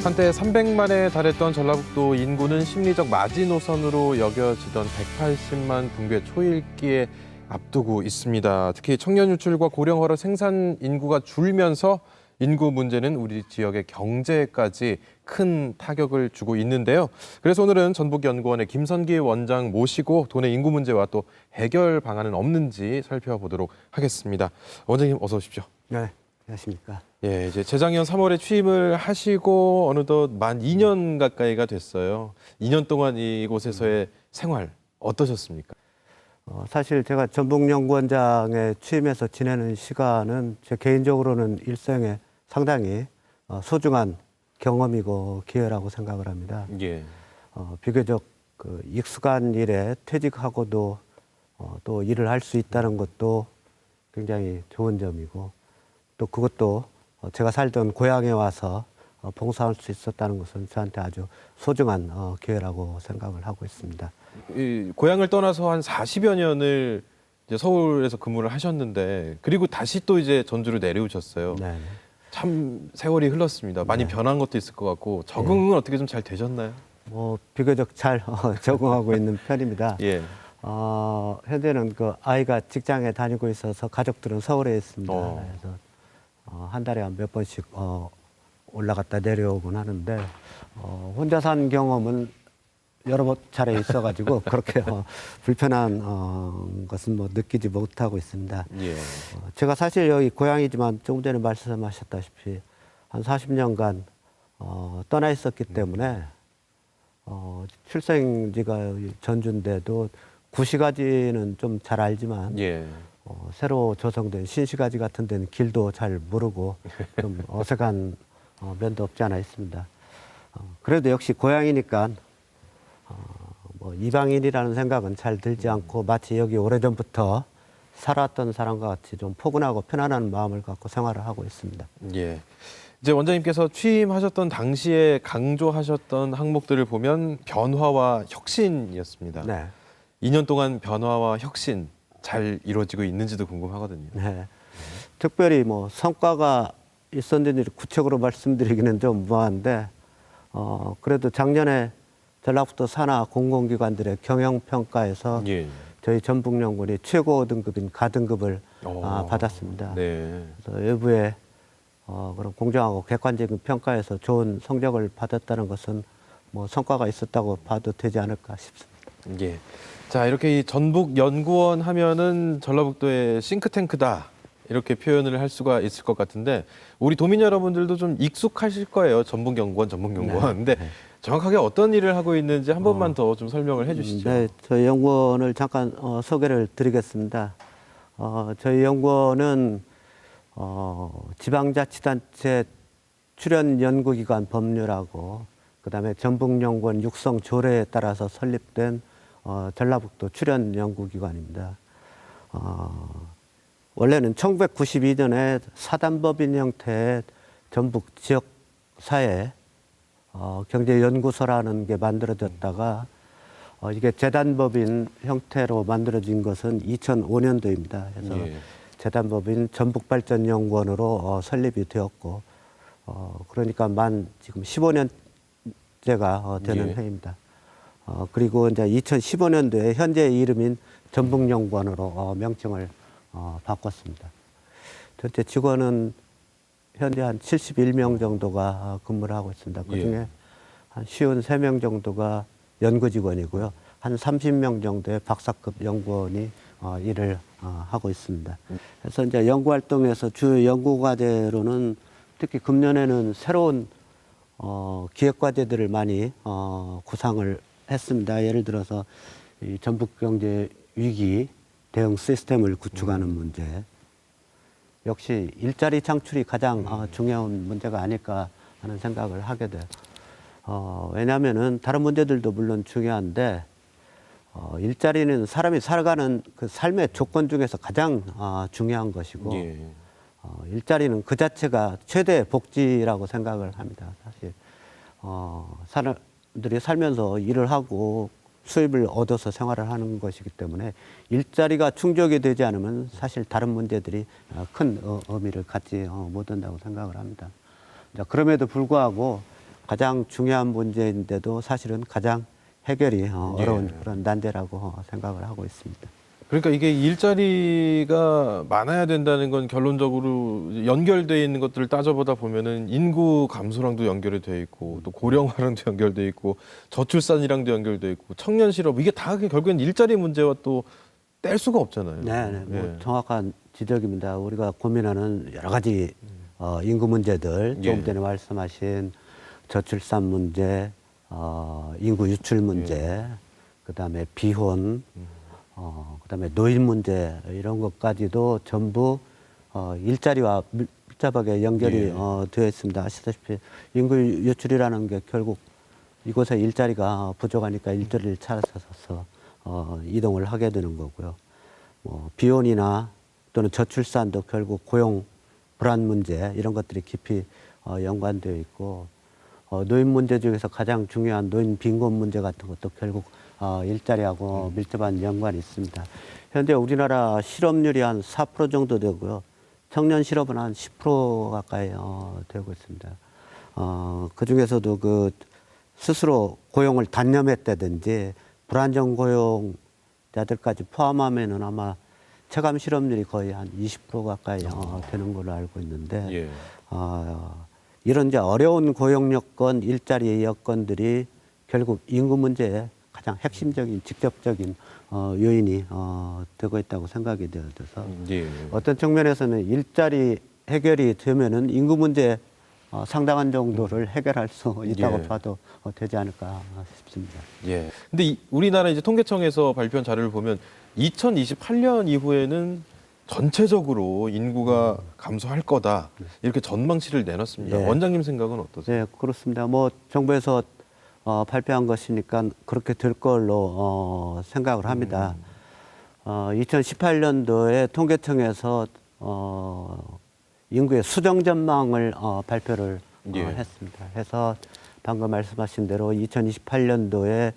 한때 300만에 달했던 전라북도 인구는 심리적 마지노선으로 여겨지던 180만 붕괴 초읽기에 앞두고 있습니다. 특히 청년 유출과 고령화로 생산 인구가 줄면서 인구 문제는 우리 지역의 경제까지 큰 타격을 주고 있는데요. 그래서 오늘은 전북연구원의 김선기 원장 모시고 도내 인구 문제와 또 해결 방안은 없는지 살펴보도록 하겠습니다. 원장님 어서 오십시오. 네, 안녕하십니까. 예, 이제 재작년 3월에 취임을 하시고 어느덧 만 2년 가까이가 됐어요. 2년 동안 이곳에서의 생활 어떠셨습니까? 사실 제가 전북연구원장에 취임해서 지내는 시간은 제 개인적으로는 일생에 상당히 소중한 경험이고 기회라고 생각을 합니다. 예. 비교적 익숙한 일에 퇴직하고도 또 일을 할 수 있다는 것도 굉장히 좋은 점이고 또 그것도 제가 살던 고향에 와서 봉사할 수 있었다는 것은 저한테 아주 소중한 기회라고 생각을 하고 있습니다. 이 고향을 떠나서 한 40여 년을 이제 서울에서 근무를 하셨는데 그리고 다시 또 이제 전주로 내려오셨어요. 네. 참 세월이 흘렀습니다. 많이 변한 것도 있을 것 같고 적응은 어떻게 좀 잘 되셨나요? 비교적 잘 적응하고 있는 편입니다. 예. 현재는 그 아이가 직장에 다니고 있어서 가족들은 서울에 있습니다. 어. 그래서 한 달에 한 몇 번씩 올라갔다 내려오곤 하는데 혼자 산 경험은 여러 차례 있어가지고 그렇게 불편한 것은 느끼지 못하고 있습니다. 예. 제가 사실 여기 고향이지만 조금 전에 말씀하셨다시피 한 40년간 떠나 있었기 때문에 출생지가 전주인데도 구시가지는 좀 잘 알지만 예. 새로 조성된 신시가지 같은 데는 길도 잘 모르고 좀 어색한 면도 없지 않아 있습니다. 그래도 역시 고향이니까 이방인이라는 생각은 잘 들지 않고 마치 여기 오래전부터 살았던 사람과 같이 좀 포근하고 편안한 마음을 갖고 생활을 하고 있습니다. 예. 이제 원장님께서 취임하셨던 당시에 강조하셨던 항목들을 보면 변화와 혁신이었습니다. 네. 2년 동안 변화와 혁신 잘 이루어지고 있는지도 궁금하거든요. 네. 특별히 성과가 있었는지 구체적으로 말씀드리기는 좀 무한데 그래도 작년에 전라북도 산하 공공기관들의 경영평가에서 예. 저희 전북연구원이 최고 등급인 가등급을 받았습니다. 네. 그래서 외부의 그런 공정하고 객관적인 평가에서 좋은 성적을 받았다는 것은 성과가 있었다고 봐도 되지 않을까 싶습니다. 예. 자, 이렇게 이 전북연구원 하면은 전라북도의 싱크탱크다. 이렇게 표현을 할 수가 있을 것 같은데 우리 도민 여러분들도 좀 익숙하실 거예요. 전북연구원. 근데 정확하게 어떤 일을 하고 있는지 한 번만 더 좀 설명을 해 주시죠. 네, 저희 연구원을 잠깐 소개를 드리겠습니다. 저희 연구원은 지방자치단체 출연연구기관 법률하고 그다음에 전북연구원 육성 조례에 따라서 설립된 전라북도 출연연구기관입니다. 원래는 1992년에 사단법인 형태의 전북 지역사회 경제연구소라는 게 만들어졌다가 이게 재단법인 형태로 만들어진 것은 2005년도입니다. 그래서 재단법인 전북발전연구원으로 설립이 되었고 그러니까 지금 15년째가 되는 해입니다. 그리고 이제 2015년도에 현재 이름인 전북연구원으로 명칭을 바꿨습니다. 전체 직원은 현재 한 71명 정도가 근무를 하고 있습니다. 그중에 한 53명 정도가 연구 직원이고요. 한 30명 정도의 박사급 연구원이 일을 하고 있습니다. 그래서 이제 연구 활동에서 주요 연구 과제로는 특히 금년에는 새로운 기획 과제들을 많이 구상을 했습니다. 예를 들어서 이 전북 경제 위기 대응 시스템을 구축하는 문제. 역시 일자리 창출이 가장 중요한 문제가 아닐까 하는 생각을 하게 돼요. 왜냐하면은 다른 문제들도 물론 중요한데 일자리는 사람이 살아가는 그 삶의 조건 중에서 가장 중요한 것이고 일자리는 그 자체가 최대 복지라고 생각을 합니다. 사실 사람들이 살면서 일을 하고 수입을 얻어서 생활을 하는 것이기 때문에 일자리가 충족이 되지 않으면 사실 다른 문제들이 큰 의미를 갖지 못한다고 생각을 합니다. 그럼에도 불구하고 가장 중요한 문제인데도 사실은 가장 해결이 어려운 예. 그런 난제라고 생각을 하고 있습니다. 그러니까 이게 일자리가 많아야 된다는 건 결론적으로 연결돼 있는 것들을 따져보다 보면은 인구 감소랑도 연결이 돼 있고 또 고령화랑도 연결돼 있고 저출산이랑도 연결돼 있고 청년 실업 이게 다 결국엔 일자리 문제와 또 뗄 수가 없잖아요. 네, 뭐 예. 정확한 지적입니다. 우리가 고민하는 여러 가지 인구 문제들, 조금 예. 전에 말씀하신 저출산 문제, 인구 유출 문제, 그다음에 비혼, 그다음에 노인 문제 이런 것까지도 전부 일자리와 밀접하게 연결이 예. 되어 있습니다. 아시다시피 인구 유출이라는 게 결국 이곳에 일자리가 부족하니까 일자리를 찾아서 이동을 하게 되는 거고요. 뭐 비혼이나 또는 저출산도 결국 고용 불안 문제 이런 것들이 깊이 연관되어 있고 노인 문제 중에서 가장 중요한 노인 빈곤 문제 같은 것도 결국 일자리하고 밀접한 연관이 있습니다. 현재 우리나라 실업률이 한 4% 정도 되고요. 청년 실업은 한 10% 가까이 되고 있습니다. 그 중에서도 그 스스로 고용을 단념했다든지 불안정 고용자들까지 포함하면은 아마 체감 실업률이 거의 한 20% 가까이 되는 걸로 알고 있는데 예. 이런 이제 어려운 고용 여건, 일자리 여건들이 결국 인구 문제의 가장 핵심적인 직접적인 요인이 되고 있다고 생각이 되어져서 예. 어떤 측면에서는 일자리 해결이 되면은 인구 문제 상당한 정도를 해결할 수 있다고 예. 봐도 되지 않을까 싶습니다. 예. 근데 우리나라 이제 통계청에서 발표한 자료를 보면 2028년 이후에는 전체적으로 인구가 감소할 거다 이렇게 전망치를 내놨습니다. 예. 원장님 생각은 어떠세요? 네, 그렇습니다. 뭐 정부에서 발표한 것이니까 그렇게 될 걸로 생각을 합니다. 2018년도에 통계청에서 인구의 수정 전망을 발표를 예. 했습니다. 해서 방금 말씀하신 대로 2028년도에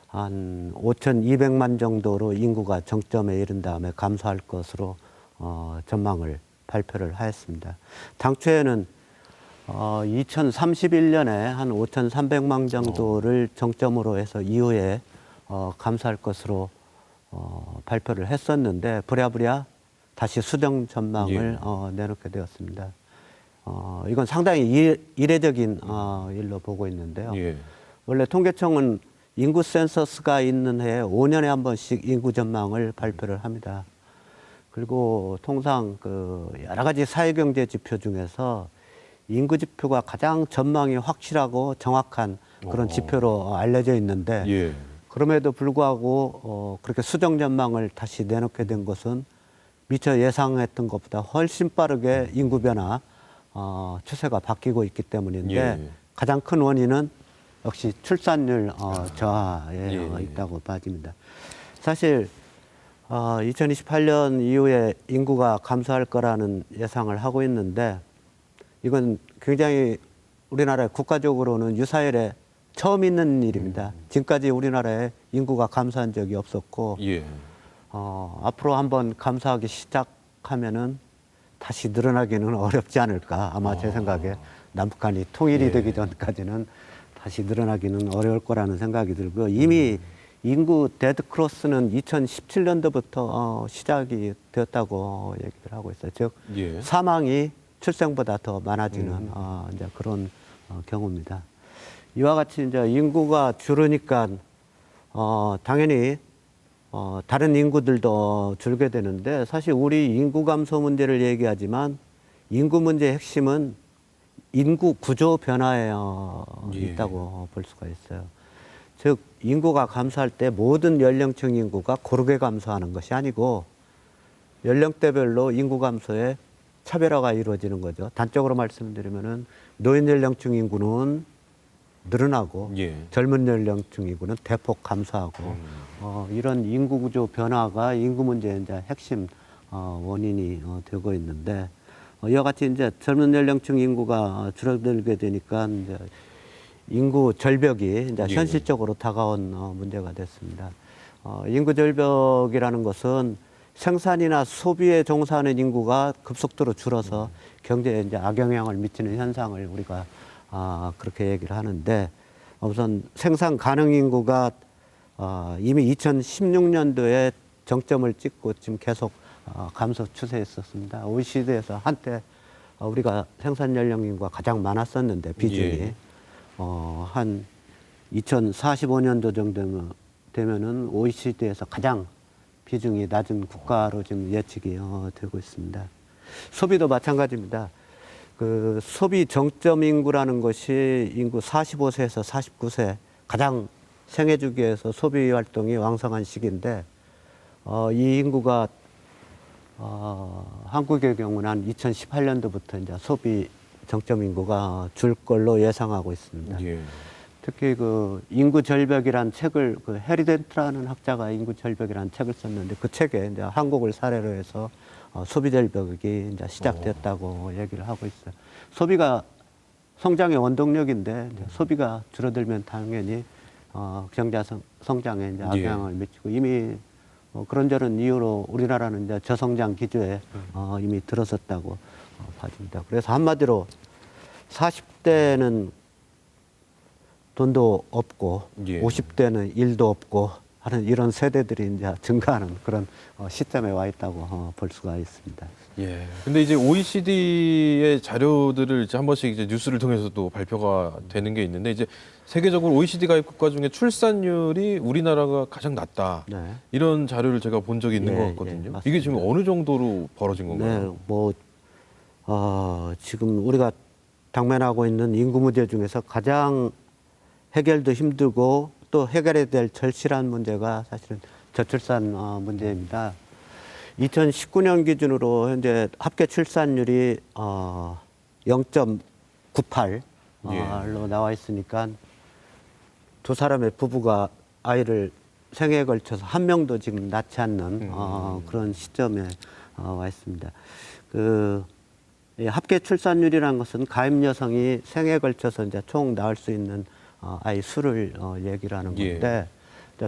한 5,200만 정도로 인구가 정점에 이른 다음에 감소할 것으로 전망을 발표를 하였습니다. 당초에는 2031년에 한 5,300만 정도를 정점으로 해서 이후에 감소할 것으로 발표를 했었는데 부랴부랴 다시 수정 전망을 내놓게 되었습니다. 이건 상당히 이례적인 일로 보고 있는데요. 예. 원래 통계청은 인구 센서스가 있는 해에 5년에 한 번씩 인구 전망을 발표를 합니다. 그리고 통상 그 여러 가지 사회경제 지표 중에서 인구 지표가 가장 전망이 확실하고 정확한 그런 지표로 알려져 있는데 예. 그럼에도 불구하고 그렇게 수정 전망을 다시 내놓게 된 것은 미처 예상했던 것보다 훨씬 빠르게 인구 변화 추세가 바뀌고 있기 때문인데 예. 가장 큰 원인은 역시 출산율 저하에 예. 있다고 봐집니다. 사실 2028년 이후에 인구가 감소할 거라는 예상을 하고 있는데 이건 굉장히 우리나라 국가적으로는 유사일에 처음 있는 일입니다. 지금까지 우리나라에 인구가 감소한 적이 없었고 예. 앞으로 한번 감소하기 시작하면은 다시 늘어나기는 어렵지 않을까. 아마 제 생각에 남북한이 통일이 되기 전까지는 다시 늘어나기는 어려울 거라는 생각이 들고요. 이미 인구 데드크로스는 2017년도부터 시작이 되었다고 얘기를 하고 있어요. 즉 예. 사망이 출생보다 더 많아지는 이제 그런 경우입니다. 이와 같이 이제 인구가 줄으니까 당연히 다른 인구들도 줄게 되는데 사실 우리 인구 감소 문제를 얘기하지만 인구 문제의 핵심은 인구 구조 변화에 있다고 볼 수가 있어요. 즉 인구가 감소할 때 모든 연령층 인구가 고르게 감소하는 것이 아니고 연령대별로 인구 감소에 차별화가 이루어지는 거죠. 단적으로 말씀드리면은 노인 연령층 인구는 늘어나고 예. 젊은 연령층 인구는 대폭 감소하고 이런 인구 구조 변화가 인구 문제의 이제 핵심 원인이 되고 있는데 이와 같이 이제 젊은 연령층 인구가 줄어들게 되니까 이제 인구 절벽이 이제 예. 현실적으로 다가온 문제가 됐습니다. 인구 절벽이라는 것은 생산이나 소비에 종사하는 인구가 급속도로 줄어서 경제에 이제 악영향을 미치는 현상을 우리가 그렇게 얘기를 하는데 우선 생산 가능 인구가 이미 2016년도에 정점을 찍고 지금 계속 감소 추세에 있었습니다. OECD에서 한때 우리가 생산 연령 인구가 가장 많았었는데 비중이 예. 한 2045년도 정도 되면은 OECD에서 가장 비중이 낮은 국가로 지금 예측이 되고 있습니다. 소비도 마찬가지입니다. 그 소비 정점 인구라는 것이 인구 45세에서 49세 가장 생애 주기에서 소비 활동이 왕성한 시기인데 이 인구가 한국의 경우는 한 2018년도부터 이제 소비 정점 인구가 줄 걸로 예상하고 있습니다. 예. 특히 그 인구 절벽이란 책을 그 해리덴트라는 학자가 인구 절벽이라는 책을 썼는데 그 책에 이제 한국을 사례로 해서 소비 절벽이 이제 시작됐다고 얘기를 하고 있어요. 소비가 성장의 원동력인데 이제 소비가 줄어들면 당연히 경제 성장에 이제 악영향을 미치고 이미 그런저런 이유로 우리나라는 이제 저성장 기조에 이미 들어섰다고 봐집니다. 그래서 한마디로 40대는 돈도 없고 예. 50대는 일도 없고 하는 이런 세대들이 이제 증가하는 그런 시점에 와 있다고 볼 수가 있습니다. 예. 근데 이제 OECD의 자료들을 이제 한 번씩 이제 뉴스를 통해서도 발표가 되는 게 있는데 이제 세계적으로 OECD 가입 국가 중에 출산율이 우리나라가 가장 낮다. 네. 이런 자료를 제가 본 적이 있는 예, 것 예, 같거든요. 맞습니다. 이게 지금 어느 정도로 벌어진 건가요? 네, 뭐 지금 우리가 당면하고 있는 인구 문제 중에서 가장 해결도 힘들고 또 해결해야 될 절실한 문제가 사실은 저출산 문제입니다. 2019년 기준으로 현재 합계 출산율이 0.98로 나와 있으니까 두 사람의 부부가 아이를 생애에 걸쳐서 한 명도 지금 낳지 않는 그런 시점에 와 있습니다. 이 합계 출산율이라는 것은 가임 여성이 생애에 걸쳐서 이제 총 낳을 수 있는 아이 수를 얘기를 하는 건데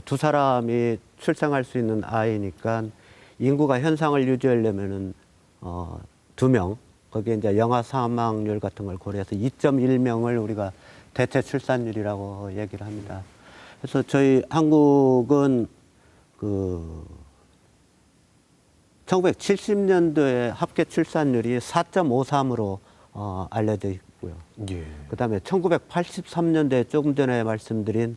두 사람이 출생할 수 있는 아이니까 인구가 현상을 유지하려면은 2명 거기에 이제 영아 사망률 같은 걸 고려해서 2.1명을 우리가 대체 출산율이라고 얘기를 합니다. 그래서 저희 한국은 그 1970년도에 합계 출산율이 4.53으로 알려져 있고요. 예. 그다음에 1983년도에 조금 전에 말씀드린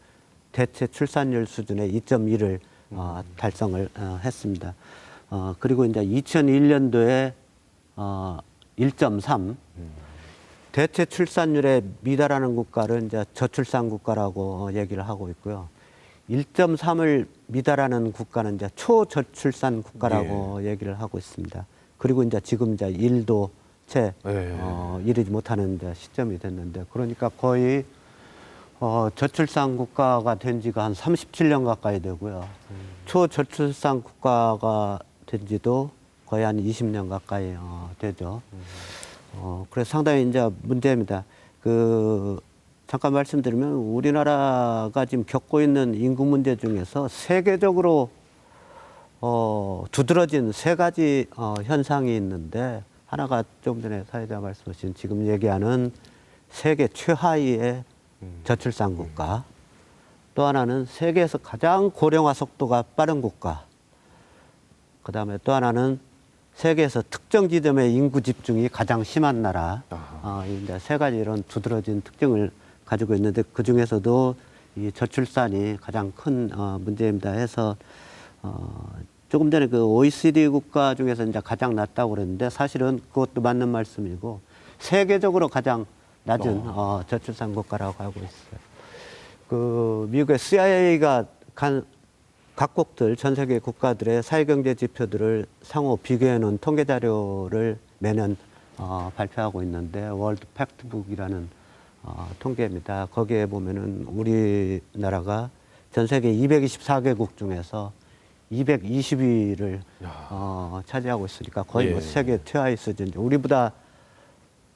대체 출산율 수준의 2.1을 달성을 했습니다. 그리고 이제 2001년도에 1.3 대체 출산율에 미달하는 국가를 이제 저출산 국가라고 얘기를 하고 있고요. 1.3을 미달하는 국가는 이제 초저출산 국가라고 얘기를 하고 있습니다. 그리고 이제 지금 이제 1도 채 이르지 못하는 이제 시점이 됐는데 그러니까 거의 저출산 국가가 된 지가 한 37년 가까이 되고요. 초저출산 국가가 된 지도 거의 한 20년 가까이 되죠. 그래서 상당히 이제 문제입니다. 잠깐 말씀드리면 우리나라가 지금 겪고 있는 인구 문제 중에서 세계적으로 두드러진 세 가지 현상이 있는데 하나가 좀 전에 사회자 말씀하신 지금 얘기하는 세계 최하위의 저출산 국가, 또 하나는 세계에서 가장 고령화 속도가 빠른 국가, 그 다음에 또 하나는 세계에서 특정 지점의 인구 집중이 가장 심한 나라. 이제 세 가지 이런 두드러진 특징을 가지고 있는데 그 중에서도 이 저출산이 가장 큰 문제입니다. 해서 조금 전에 그 OECD 국가 중에서 이제 가장 낮다고 그랬는데 사실은 그것도 맞는 말씀이고 세계적으로 가장 낮은 저출산 국가라고 하고 있어요. 미국의 CIA가 각국들 전 세계 국가들의 사회경제 지표들을 상호 비교해 놓은 통계 자료를 매년 발표하고 있는데 월드 팩트북이라는 통계입니다. 거기에 보면은 우리나라가 전 세계 224개국 중에서 220위를 차지하고 있으니까 거의 뭐 세계 최하위 수준. 우리보다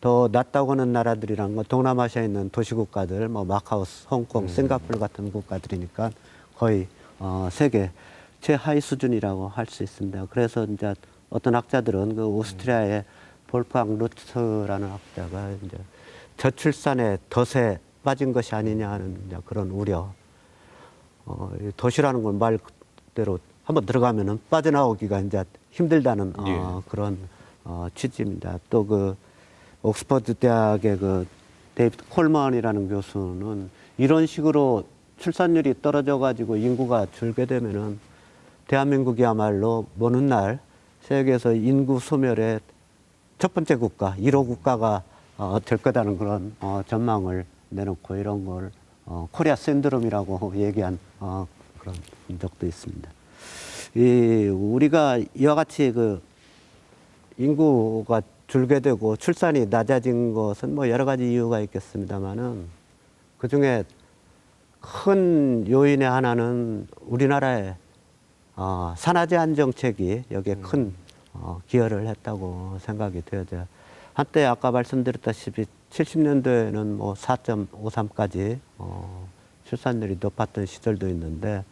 더 낮다고 하는 나라들이란 건 동남아시아에 있는 도시국가들, 뭐 마카오스, 홍콩, 싱가포르 같은 국가들이니까 거의 세계 최하위 수준이라고 할 수 있습니다. 그래서 이제 어떤 학자들은 그 오스트리아의 볼프강 루트라는 학자가 이제 저출산의 덫에 빠진 것이 아니냐 하는 이제 그런 우려. 이 덫이라는 건 말 그대로 한번 들어가면은 빠져나오기가 이제 힘들다는 그런 취지입니다. 또 그 옥스퍼드 대학의 그 데이비드 콜먼이라는 교수는 이런 식으로 출산율이 떨어져 가지고 인구가 줄게 되면은 대한민국이야말로 먼 훗날 세계에서 인구 소멸의 첫 번째 국가, 1호 국가가 될 거다는 그런 전망을 내놓고 이런 걸 코리아 신드롬이라고 얘기한 그런 적도 있습니다. 우리가 이와 같이 그 인구가 줄게 되고 출산이 낮아진 것은 뭐 여러 가지 이유가 있겠습니다만은 그 중에 큰 요인의 하나는 우리나라의 산하 제한 정책이 여기에 큰 기여를 했다고 생각이 되어져. 한때 아까 말씀드렸다시피 70년대에는 뭐 4.53까지 출산율이 높았던 시절도 있는데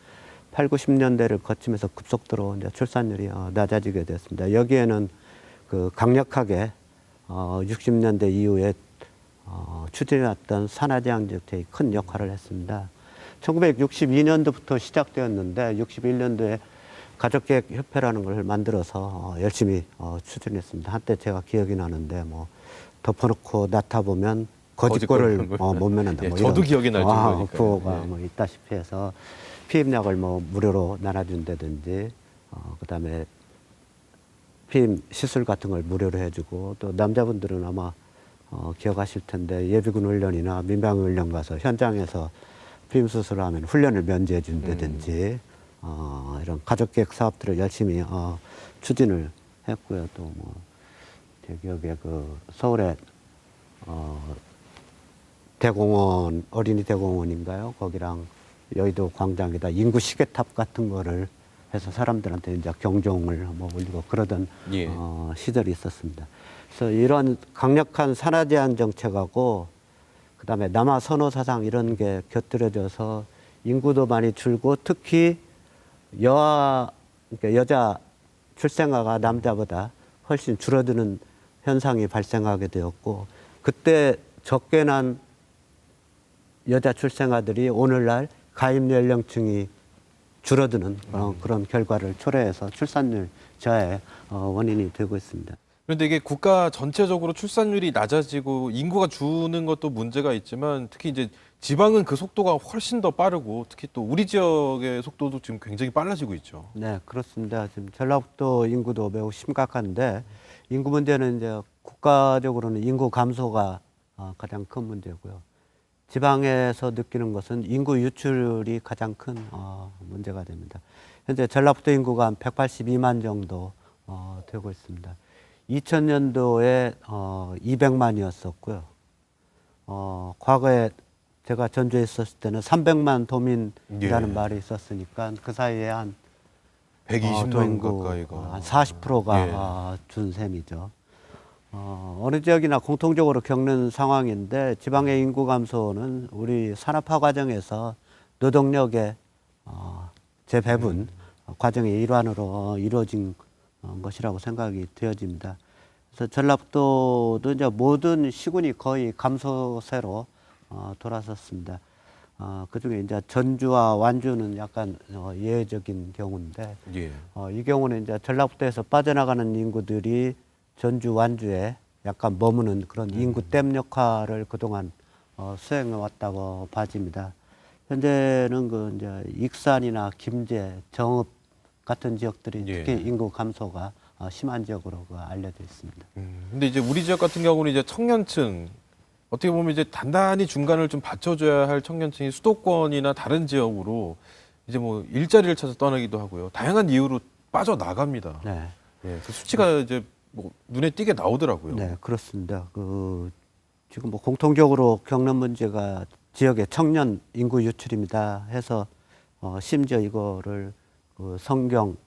8, 90년대를 거치면서 급속도로 이제 출산율이 낮아지게 됐습니다. 여기에는 그 강력하게 60년대 이후에 추진해왔던 산하 제한 정책이 큰 역할을 했습니다. 1962년도부터 시작되었는데 61년도에 가족계획협회라는 걸 만들어서 열심히 추진했습니다. 한때 제가 기억이 나는데 뭐 덮어놓고 낳다 보면 거짓골을 못 면한다. 예, 뭐 저도 이런 기억이 날 정도니까요. 구호가 예. 뭐 있다시피 해서 피임약을 뭐 무료로 나눠준다든지 그다음에 피임 시술 같은 걸 무료로 해주고 또 남자분들은 아마 기억하실 텐데 예비군 훈련이나 민방위 훈련 가서 현장에서 피임 수술을 하면 훈련을 면제해 준다든지 이런 가족계획 사업들을 열심히 추진을 했고요. 또 뭐 제 기억에 그 서울에 대공원 어린이 대공원인가요? 거기랑 여의도 광장에다 인구 시계탑 같은 거를 해서 사람들한테 이제 경종을 뭐 울리고 그러던 예. 시절이 있었습니다. 그래서 이런 강력한 산하 제한 정책하고 그다음에 남아 선호 사상 이런 게 곁들여져서 인구도 많이 줄고 특히 그러니까 여자 출생아가 남자보다 훨씬 줄어드는 현상이 발생하게 되었고 그때 적게 난 여자 출생아들이 오늘날 가입 연령층이 줄어드는 그런 결과를 초래해서 출산율 저하의 원인이 되고 있습니다. 그런데 이게 국가 전체적으로 출산율이 낮아지고 인구가 주는 것도 문제가 있지만 특히 이제 지방은 그 속도가 훨씬 더 빠르고 특히 또 우리 지역의 속도도 지금 굉장히 빨라지고 있죠. 네, 그렇습니다. 지금 전라북도 인구도 매우 심각한데 인구 문제는 이제 국가적으로는 인구 감소가 가장 큰 문제고요. 지방에서 느끼는 것은 인구 유출이 가장 큰 문제가 됩니다. 현재 전라북도 인구가 한 182만 정도 되고 있습니다. 2000년도에 200만이었었고요. 과거에 제가 전주에 있었을 때는 300만 도민이라는 예. 말이 있었으니까 그 사이에 한 120만 인구 가까이가 한 40%가 준 셈이죠. 어느 지역이나 공통적으로 겪는 상황인데 지방의 인구 감소는 우리 산업화 과정에서 노동력의 재배분 과정의 일환으로 이루어진 것이라고 생각이 되어집니다. 그래서 전라북도도 이제 모든 시군이 거의 감소세로 돌아섰습니다. 그중에 이제 전주와 완주는 약간 예외적인 경우인데 예. 이 경우는 이제 전라북도에서 빠져나가는 인구들이 전주, 완주에 약간 머무는 그런 인구댐 역할을 그동안 수행해 왔다고 봐집니다. 현재는 그 이제 익산이나 김제, 정읍 같은 지역들이 예. 특히 인구 감소가 심한 지역으로 알려져 있습니다. 근데 이제 우리 지역 같은 경우는 이제 청년층 어떻게 보면 이제 단단히 중간을 좀 받쳐줘야 할 청년층이 수도권이나 다른 지역으로 이제 뭐 일자리를 찾아 떠나기도 하고요. 다양한 이유로 빠져나갑니다. 네. 예, 그 수치가 이제 뭐 눈에 띄게 나오더라고요. 네, 그렇습니다. 지금 뭐 공통적으로 겪는 문제가 지역의 청년 인구 유출입니다. 해서 심지어 이거를 성경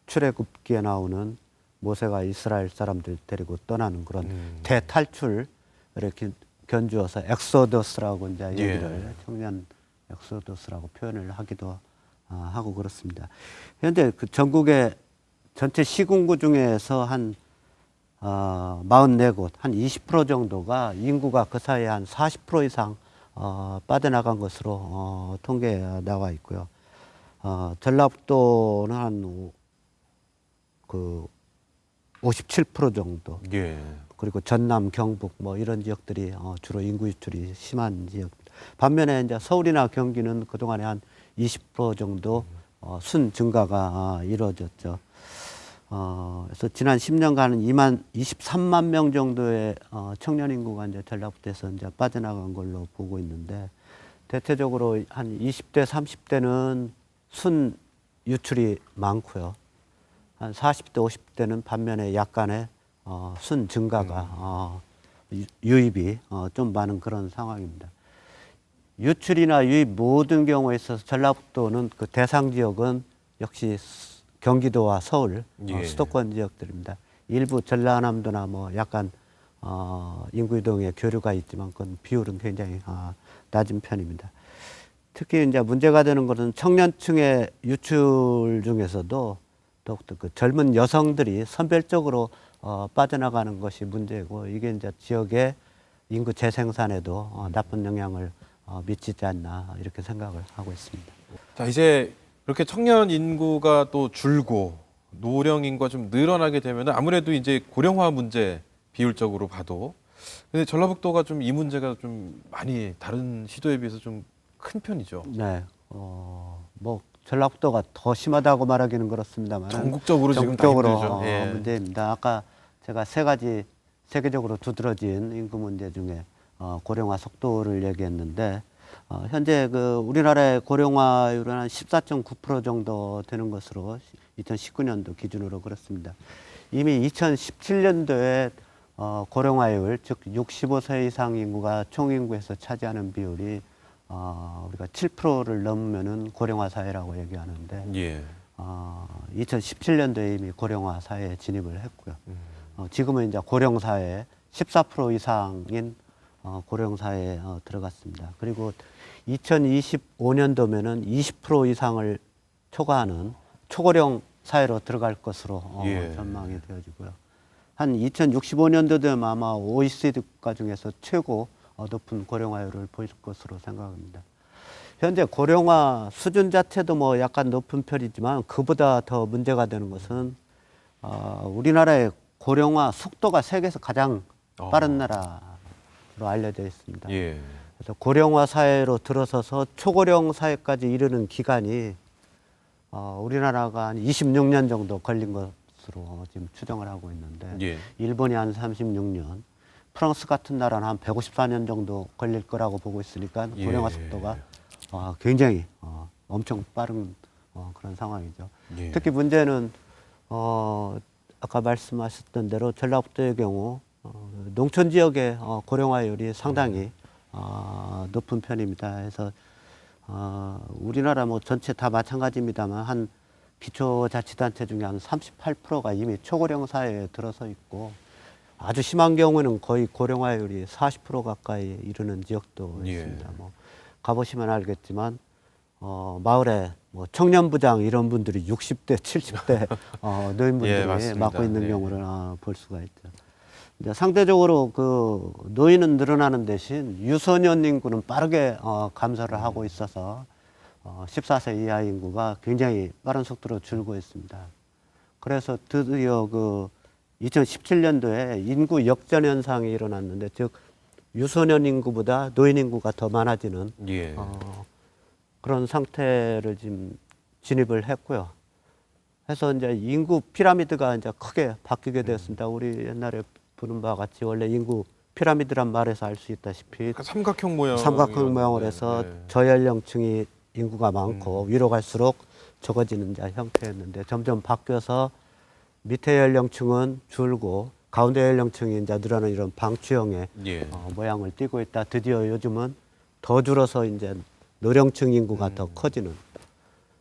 출애굽기에 나오는 모세가 이스라엘 사람들 데리고 떠나는 그런 대탈출 이렇게 견주어서 엑소더스라고 이제 얘기를 청년 엑소더스라고 표현을 하기도 하고 그렇습니다. 현재 그 전국의 전체 시군구 중에서 한 44곳, 한 20% 정도가 인구가 그 사이에 한 40% 이상 빠져나간 것으로 통계가 나와 있고요. 전라북도는 한 그 57% 정도, 예. 그리고 전남, 경북 뭐 이런 지역들이 주로 인구 유출이 심한 지역. 반면에 이제 서울이나 경기는 그동안에 한 20% 정도 순 증가가 이루어졌죠. 그래서 지난 10년간은 23만 명 정도의 청년 인구가 이제 전라북도에서 이제 빠져나간 걸로 보고 있는데, 대체적으로 한 20대, 30대는 순 유출이 많고요. 한 40대, 50대는 반면에 약간의 순 증가가 유입이 좀 많은 그런 상황입니다. 유출이나 유입 모든 경우에 있어서 전라북도는 그 대상 지역은 역시 경기도와 서울, 예. 수도권 지역들입니다. 일부 전라남도나 뭐 약간 인구 이동의 교류가 있지만 그건 비율은 굉장히 낮은 편입니다. 특히 이제 문제가 되는 것은 청년층의 유출 중에서도 더욱더 그 젊은 여성들이 선별적으로 빠져나가는 것이 문제고, 이게 이제 지역의 인구 재생산에도 나쁜 영향을 미치지 않나 이렇게 생각을 하고 있습니다. 자, 이제 이렇게 청년 인구가 또 줄고 노령 인구가 좀 늘어나게 되면 아무래도 이제 고령화 문제 비율적으로 봐도, 근데 전라북도가 좀 이 문제가 좀 많이 다른 시도에 비해서 좀 큰 편이죠. 네, 뭐 전라북도가 더 심하다고 말하기는 그렇습니다만 전국적으로 지금 다 전국적으로 힘들죠. 예. 문제입니다. 아까 제가 세 가지 세계적으로 두드러진 인구 문제 중에 고령화 속도를 얘기했는데, 현재 그 우리나라의 고령화율은 한 14.9% 정도 되는 것으로 2019년도 기준으로 그렇습니다. 이미 2017년도에 고령화율, 즉 65세 이상 인구가 총 인구에서 차지하는 비율이 우리가 7%를 넘으면은 고령화 사회라고 얘기하는데, 예. 2017년도에 이미 고령화 사회에 진입을 했고요. 지금은 이제 고령 사회 14% 이상인 고령 사회에 들어갔습니다. 그리고 2025년도면은 20% 이상을 초과하는 초고령 사회로 들어갈 것으로 예. 전망이 되어지고요. 한 2065년도 되면 아마 OECD 국가 중에서 최고 높은 고령화율을 보일 것으로 생각합니다. 현재 고령화 수준 자체도 뭐 약간 높은 편이지만, 그보다 더 문제가 되는 것은 우리나라의 고령화 속도가 세계에서 가장 빠른 나라로 알려져 있습니다. 예. 그래서 고령화 사회로 들어서서 초고령 사회까지 이르는 기간이 우리나라가 한 26년 정도 걸린 것으로 지금 추정을 하고 있는데, 예. 일본이 한 36년, 프랑스 같은 나라는 한 154년 정도 걸릴 거라고 보고 있으니까 고령화 예. 속도가 굉장히 엄청 빠른 그런 상황이죠. 예. 특히 문제는 아까 말씀하셨던 대로 전라북도의 경우 농촌 지역의 고령화율이 상당히 높은 편입니다. 그래서 우리나라 뭐 전체 다 마찬가지입니다만 한 기초자치단체 중에 한 38%가 이미 초고령 사회에 들어서 있고, 아주 심한 경우는 거의 고령화율이 40% 가까이 이르는 지역도 예. 있습니다. 뭐 가보시면 알겠지만 마을에 뭐 청년부장 이런 분들이 60대, 70대 노인분들이 예, 맞습니다. 맡고 있는 예. 경우를 볼 수가 있죠. 이제 상대적으로 그 노인은 늘어나는 대신 유소년 인구는 빠르게 감소를 하고 있어서 14세 이하 인구가 굉장히 빠른 속도로 줄고 있습니다. 그래서 드디어 그 2017년도에 인구 역전 현상이 일어났는데, 즉 유소년 인구보다 노인 인구가 더 많아지는 예. 그런 상태를 지금 진입을 했고요. 해서 이제 인구 피라미드가 이제 크게 바뀌게 되었습니다. 우리 옛날에 부른 바와 같이 원래 인구 피라미드란 말에서 알 수 있다시피 그러니까 삼각형 모양. 삼각형 모양으로 해서 저연령층이 인구가 많고 위로 갈수록 적어지는 이제 형태였는데, 점점 바뀌어서 밑에 연령층은 줄고 가운데 연령층이 이제 늘어나는 이런 방추형의 예. 모양을 띠고 있다. 드디어 요즘은 더 줄어서 이제 노령층 인구가 더 커지는,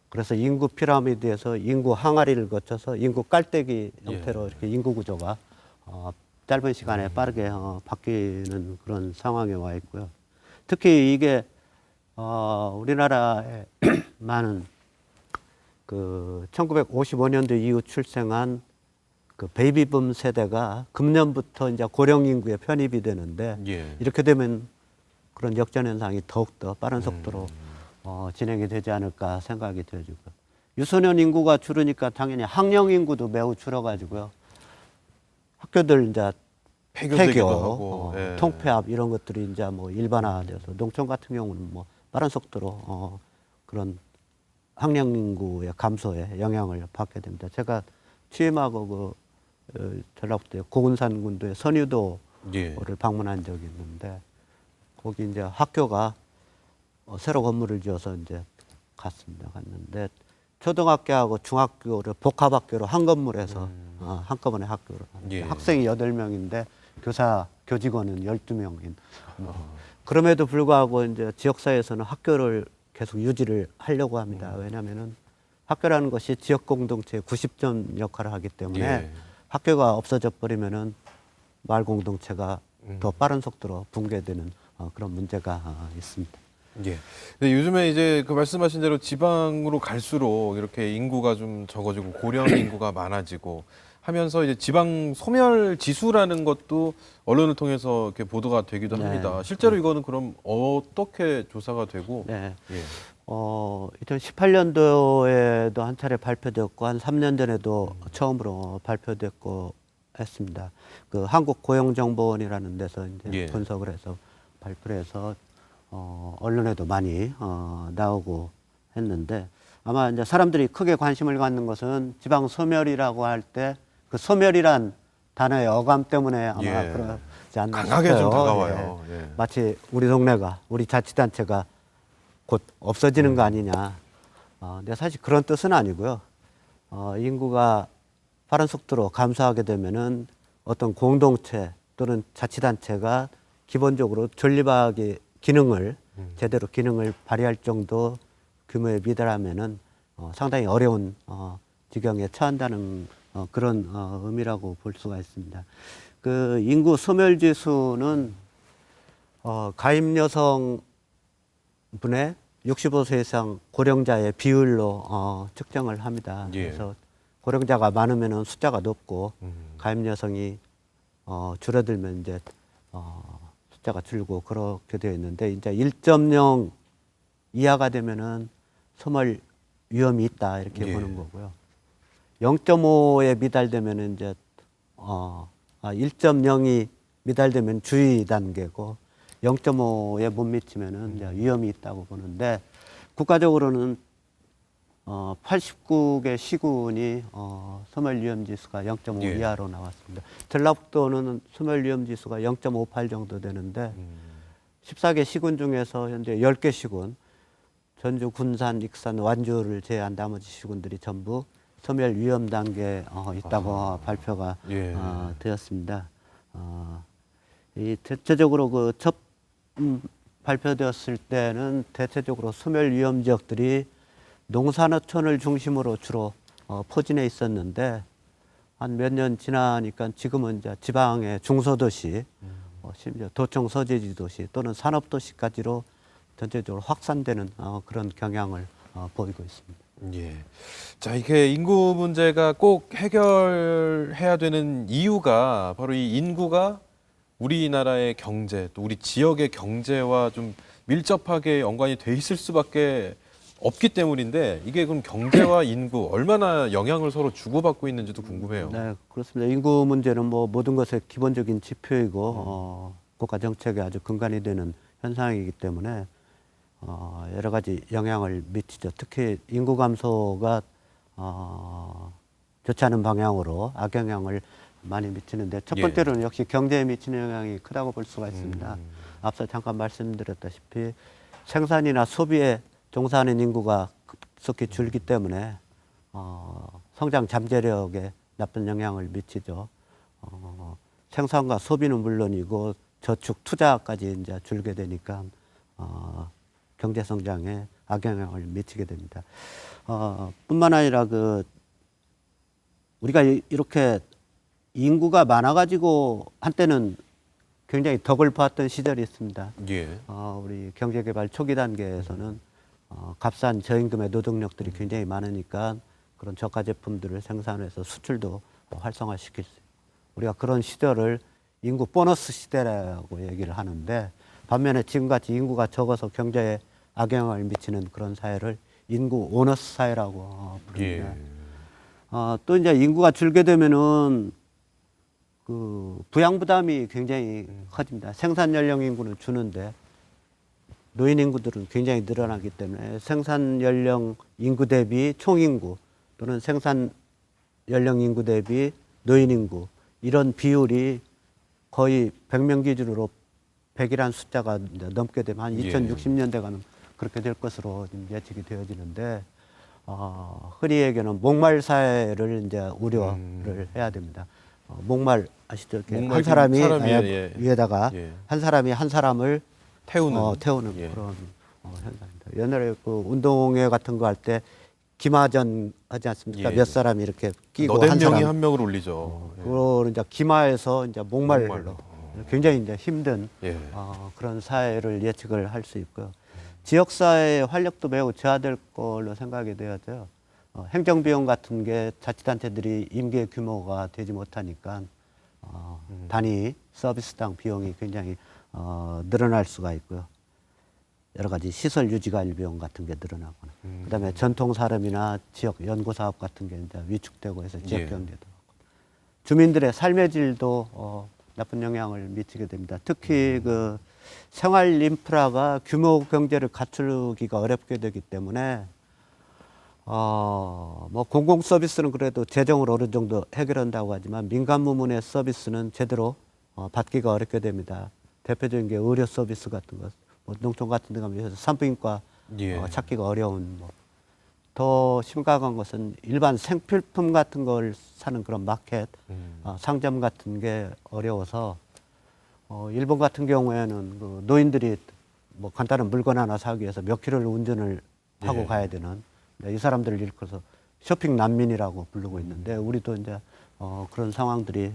그래서 인구 피라미드에서 인구 항아리를 거쳐서 인구 깔때기 형태로 이렇게 인구 구조가 짧은 시간에 빠르게 바뀌는 그런 상황에 와 있고요. 특히 이게 우리나라에 많은 그 1955년도 이후 출생한 그 베이비붐 세대가 금년부터 이제 고령 인구에 편입이 되는데 예. 이렇게 되면 그런 역전 현상이 더욱더 빠른 속도로 진행이 되지 않을까 생각이 들어지고 유소년 인구가 줄으니까 당연히 학령 인구도 매우 줄어가지고요. 학교들 이제 폐교되기도 폐교, 하고 예. 통폐합 이런 것들이 이제 뭐 일반화돼서 농촌 같은 경우는 뭐 빠른 속도로 그런 학령 인구의 감소에 영향을 받게 됩니다. 제가 취임하고 전라북도 고군산 군도의 선유도를 예. 방문한 적이 있는데 거기 이제 학교가 새로 건물을 지어서 이제 갔는데 초등학교하고 중학교를 복합학교로 한 건물에서 한꺼번에 학교를 하는데 예. 학생이 8명인데 교사 교직원은 12명인 그럼에도 불구하고 이제 지역사회에서는 학교를 계속 유지를 하려고 합니다. 왜냐하면은 학교라는 것이 지역 공동체의 90점 역할을 하기 때문에 예. 학교가 없어져 버리면은 마을 공동체가 더 빠른 속도로 붕괴되는 그런 문제가 있습니다. 예. 근데 요즘에 이제 그 말씀하신 대로 지방으로 갈수록 이렇게 인구가 좀 적어지고 고령 인구가 많아지고 하면서 이제 지방 소멸 지수라는 것도 언론을 통해서 이렇게 보도가 되기도 네. 합니다. 실제로 이거는 그럼 어떻게 조사가 되고? 네. 예. 2018년도에도 한 차례 발표되었고 한 3년 전에도 처음으로 발표됐고 했습니다. 그 한국고용정보원이라는 데서 이제 예. 분석을 해서 발표를 해서 언론에도 많이 나오고 했는데 아마 이제 사람들이 크게 관심을 갖는 것은 지방 소멸이라고 할 때 그 소멸이란 단어의 어감 때문에 아마 예. 그러지 않나 강하게 싶어요. 좀 다가와요. 예. 마치 우리 동네가 우리 자치단체가 곧 없어지는 거 아니냐. 근데 사실 그런 뜻은 아니고요. 인구가 빠른 속도로 감소하게 되면은 어떤 공동체 또는 자치단체가 기본적으로 존립하기 기능을 제대로 기능을 발휘할 정도 규모에 미달하면은 상당히 어려운 지경에 처한다는 그런 의미라고 볼 수가 있습니다. 그 인구 소멸 지수는 가임 여성 분의 65세 이상 고령자의 비율로 측정을 합니다. 예. 그래서 고령자가 많으면은 숫자가 높고 가임 여성이 줄어들면 이제 숫자가 줄고 그렇게 되어 있는데 이제 1.0 이하가 되면은 소멸 위험이 있다 이렇게 예. 보는 거고요. 0.5에 미달되면은 이제 1.0이 미달되면 주의 단계고 0.5에 못 미치면은 이제 위험이 있다고 보는데 국가적으로는 89개 시군이 소멸 위험 지수가 0.5 예. 이하로 나왔습니다. 전라북도는 소멸 위험 지수가 0.58 정도 되는데 14개 시군 중에서 현재 10개 시군 전주, 군산, 익산, 완주를 제외한 나머지 시군들이 전부 소멸 위험 단계에 있다고 발표가 예. 되었습니다. 이 대체적으로 그 첫 발표되었을 때는 대체적으로 소멸 위험 지역들이 농산어촌을 중심으로 주로 포진해 있었는데 한 몇 년 지나니까 지금은 이제 지방의 중소도시, 심지어 도청 서재지 도시 또는 산업도시까지로 전체적으로 확산되는 그런 경향을 보이고 있습니다. 예. 자, 이게 인구 문제가 꼭 해결해야 되는 이유가 바로 이 인구가 우리나라의 경제, 또 우리 지역의 경제와 좀 밀접하게 연관이 돼 있을 수밖에 없기 때문인데 이게 그럼 경제와 인구 얼마나 영향을 서로 주고받고 있는지도 궁금해요. 네, 그렇습니다. 인구 문제는 뭐 모든 것의 기본적인 지표이고 국가 정책의 아주 근간이 되는 현상이기 때문에 여러 가지 영향을 미치죠. 특히 인구 감소가 좋지 않은 방향으로 악영향을 많이 미치는데 첫 번째로는 역시 경제에 미치는 영향이 크다고 볼 수가 있습니다. 앞서 잠깐 말씀드렸다시피 생산이나 소비에 종사하는 인구가 급속히 줄기 때문에 성장 잠재력에 나쁜 영향을 미치죠. 생산과 소비는 물론이고 저축 투자까지 이제 줄게 되니까 경제 성장에 악영향을 미치게 됩니다. 뿐만 아니라 그 우리가 이렇게 인구가 많아가지고 한때는 굉장히 덕을 봤던 시절이 있습니다. 예. 우리 경제개발 초기 단계에서는 값싼 저임금의 노동력들이 굉장히 많으니까 그런 저가 제품들을 생산해서 수출도 활성화시킬 수 있고 우리가 그런 시절을 인구 보너스 시대라고 얘기를 하는데 반면에 지금같이 인구가 적어서 경제에 악영향을 미치는 그런 사회를 인구 오너스 사회라고 부릅니다. 또 이제 인구가 줄게 되면은 그 부양 부담이 굉장히 커집니다. 생산 연령 인구는 주는데 노인 인구들은 굉장히 늘어나기 때문에 생산 연령 인구 대비 총 인구 또는 생산 연령 인구 대비 노인 인구 이런 비율이 거의 100명 기준으로 100이라는 숫자가 이제 넘게 되면 한 2060년대 가면 그렇게 될 것으로 지금 예측이 되어지는데 흔히 얘기하는 목말 사회를 이제 우려를 해야 됩니다. 목말 아시죠? 이렇게 목말 한 사람이 위에다가 한 사람이 한 사람을 태우는 그런 현상입니다. 옛날에 그 운동회 같은 거 할 때 기마전 하지 않습니까? 몇 사람이 이렇게 끼고 너댓 한 명이 사람 한 명을 올리죠. 그걸 이제 기마에서 이제 목말로 굉장히 이제 힘든 그런 사회를 예측을 할 수 있고요. 지역 사회의 활력도 매우 저하될 걸로 생각이 되어져요. 행정 비용 같은 게 자치단체들이 임계 규모가 되지 못하니까 단위 서비스당 비용이 굉장히 늘어날 수가 있고요. 여러 가지 시설 유지 관리 비용 같은 게 늘어나거나 그다음에 전통 사람이나 지역 연구 사업 같은 게 이제 위축되고 해서 지역 경제도 주민들의 삶의 질도 나쁜 영향을 미치게 됩니다. 특히 그 생활 인프라가 규모 경제를 갖추기가 어렵게 되기 때문에 뭐 공공 서비스는 그래도 재정을 어느 정도 해결한다고 하지만 민간 부문의 서비스는 제대로 받기가 어렵게 됩니다. 대표적인 게 의료 서비스 같은 것, 뭐 농촌 같은 데 가면 산부인과 찾기가 어려운 더 심각한 것은 일반 생필품 같은 걸 사는 그런 마켓, 상점 같은 게 어려워서 일본 같은 경우에는 그 노인들이 뭐 간단한 물건 하나 사기 위해서 몇 킬로를 운전을 하고 가야 되는 이 사람들을 일컬어서 쇼핑 난민이라고 부르고 있는데 우리도 이제 그런 상황들이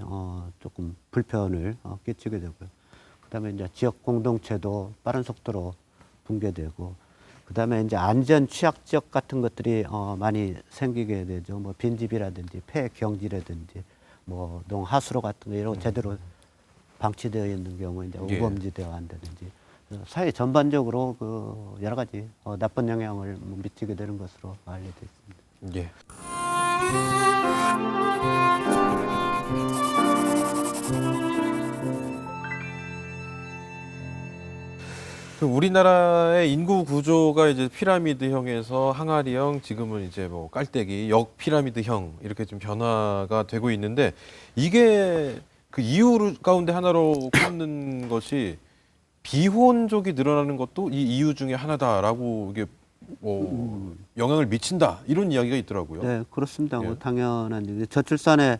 조금 불편을 끼치게 되고요. 그다음에 이제 지역 공동체도 빠른 속도로 붕괴되고 그다음에 이제 안전 취약 지역 같은 것들이 많이 생기게 되죠. 뭐 빈집이라든지 폐경지라든지 뭐 농하수로 같은 거 이런 거 제대로 방치되어 있는 경우에 이제 우범지대가 한다든지 사회 전반적으로 그 여러 가지 나쁜 영향을 미치게 되는 것으로 알려져 있습니다. 우리나라의 인구 구조가 이제 피라미드형에서 항아리형, 지금은 이제 뭐 깔때기, 역 피라미드형 이렇게 좀 변화가 되고 있는데 이게 그 이유 가운데 하나로 꼽는 것이 비혼족이 늘어나는 것도 이 이유 중에 하나다라고 이게 뭐 영향을 미친다 이런 이야기가 있더라고요. 네, 그렇습니다. 뭐 당연한 일이죠. 저출산의